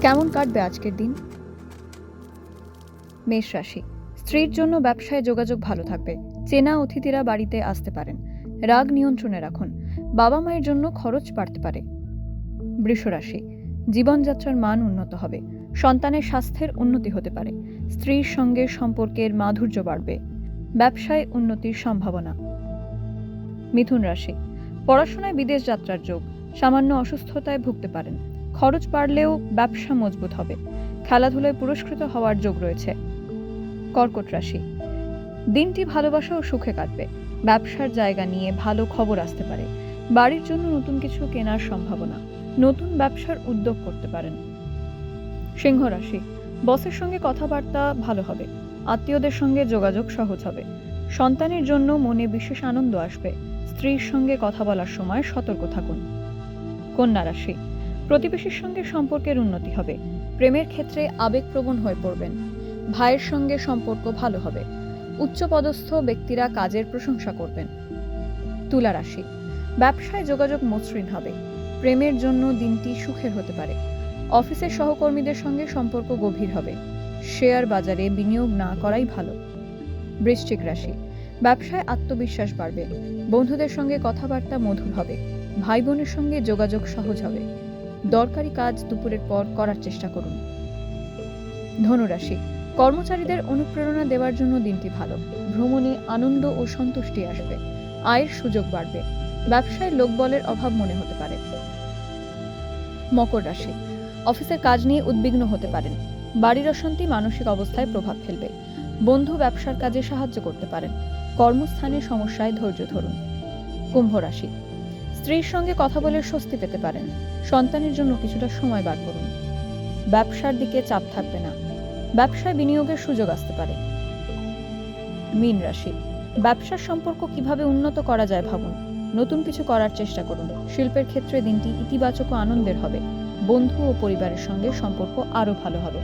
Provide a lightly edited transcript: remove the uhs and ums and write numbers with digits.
কেমন কাটবে আজকের দিন? মেষ রাশি, স্ত্রীর জন্য ব্যবসায় যোগাযোগ ভালো থাকবে। চেনা অতিথিরা বাড়িতে আসতে পারেন। রাগ নিয়ন্ত্রণে রাখুন। বাবা মায়ের জন্য খরচ বাড়তে পারে। বৃষ রাশি, জীবনযাত্রার মান উন্নত হবে। সন্তানের স্বাস্থ্যের উন্নতি হতে পারে। স্ত্রীর সঙ্গে সম্পর্কের মাধুর্য বাড়বে। ব্যবসায় উন্নতির সম্ভাবনা। মিথুন রাশি, পড়াশোনায় বিদেশ যাত্রার যোগ। সামান্য অসুস্থতায় ভুগতে পারেন। খরচ বাড়লেও ব্যবসা মজবুত হবে। খেলাধুলায় পুরস্কৃত হওয়ার যোগ রয়েছে। কর্কট রাশি, দিনটি ভালোবাসা ও সুখে কাটবে। ব্যবসার জায়গা নিয়ে ভালো খবর আসতে পারে। বাড়ির জন্য নতুন কিছু কেনার সম্ভাবনা। নতুন ব্যবসার উদ্যোগ করতে পারেন। সিংহ রাশি, বসের সঙ্গে কথাবার্তা ভালো হবে। আত্মীয়দের সঙ্গে যোগাযোগ সহজ হবে। সন্তানের জন্য মনে বিশেষ আনন্দ আসবে। স্ত্রীর সঙ্গে কথা বলার সময় সতর্ক থাকুন। কন্যা রাশি, প্রতিবেশীর সঙ্গে সম্পর্কের উন্নতি হবে। প্রেমের ক্ষেত্রে আবেগপ্রবণ হয়ে পড়বেন। ভাইয়ের সঙ্গে সম্পর্ক ভালো হবে। উচ্চপদস্থ ব্যক্তিরা কাজের প্রশংসা করবেন। তুলা রাশি, ব্যবসায় যোগাযোগ মসৃণ হবে। প্রেমের জন্য দিনটি সুখের হতে পারে। অফিসের সহকর্মীদের সঙ্গে সম্পর্ক গভীর হবে। শেয়ার বাজারে বিনিয়োগ না করাই ভালো। বৃশ্চিক রাশি, ব্যবসায় আত্মবিশ্বাস বাড়বে। বন্ধুদের সঙ্গে কথাবার্তা মধুর হবে। ভাই বোনের সঙ্গে যোগাযোগ সহজ হবে। দরকারি কাজ দুপুরের পর করার চেষ্টা করুন। ধনুরাশি, কর্মচারীদের অনুপ্রেরণা দেওয়ার জন্য দিনটি ভালো। ভ্রমণে আনন্দ ও সন্তুষ্টি আসবে। আয়ের সুযোগ বাড়বে। ব্যবসায় লোকবলের অভাব মনে হতে পারে। মকর রাশি, অফিসের কাজ নিয়ে উদ্বিগ্ন হতে পারেন। বাড়ির অশান্তি মানসিক অবস্থায় প্রভাব ফেলবে। বন্ধু ব্যবসার কাজে সাহায্য করতে পারেন। কর্মস্থানে সমস্যায় ধৈর্য ধরুন। কুম্ভ রাশি, স্ত্রীর সঙ্গে কথা বলে স্বস্তি পেতে পারেন। সন্তানের জন্য কিছুটা সময় বার করুন। ব্যবসার দিকে চাপ থাকবে না। ব্যবসায় বিনিয়োগের সুযোগ আসতে পারে। মীন রাশি, ব্যবসার সম্পর্ক কিভাবে উন্নত করা যায় ভাবুন। নতুন কিছু করার চেষ্টা করুন। শিল্পের ক্ষেত্রে দিনটি ইতিবাচক ও আনন্দের হবে। বন্ধু ও পরিবারের সঙ্গে সম্পর্ক আরও ভালো হবে।